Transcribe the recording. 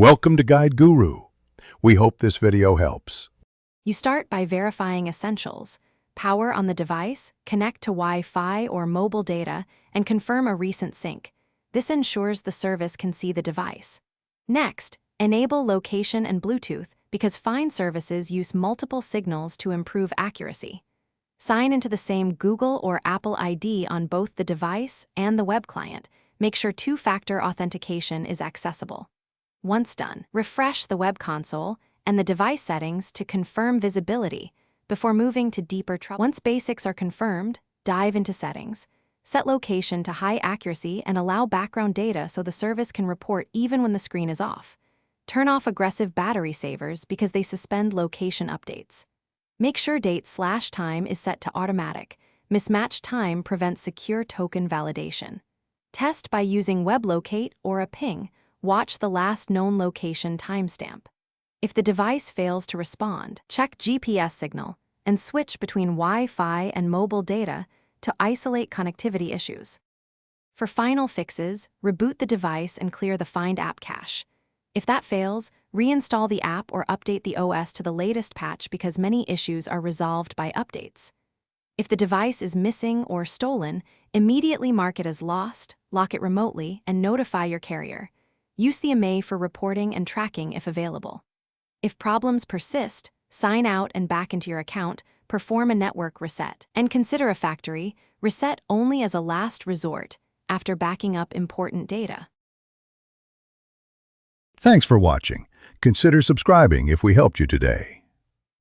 Welcome to Guide Guru. We hope this video helps. You start by verifying essentials. Power on the device, connect to Wi-Fi or mobile data, and confirm a recent sync. This ensures the service can see the device. Next, enable location and Bluetooth because Find services use multiple signals to improve accuracy. Sign into the same Google or Apple ID on both the device and the web client. Make sure two-factor authentication is accessible. Once done, refresh the web console and the device settings to confirm visibility before moving to deeper trouble. Once basics are confirmed, dive into settings. Set location to high accuracy and allow background data so the service can report even when the screen is off. Turn off aggressive battery savers because they suspend location updates. Make sure date/time is set to automatic. Mismatched time prevents secure token validation. Test by using WebLocate or a ping. Watch the last known location timestamp. If the device fails to respond, check GPS signal and switch between Wi-Fi and mobile data to isolate connectivity issues. For final fixes, reboot the device and clear the Find app cache. If that fails, reinstall the app or update the OS to the latest patch because many issues are resolved by updates. If the device is missing or stolen, immediately mark it as lost, lock it remotely, and notify your carrier. Use the IMEI for reporting and tracking if available. If problems persist, sign out and back into your account, perform a network reset, and consider a factory reset only as a last resort after backing up important data. Thanks for watching. Consider subscribing if we helped you today.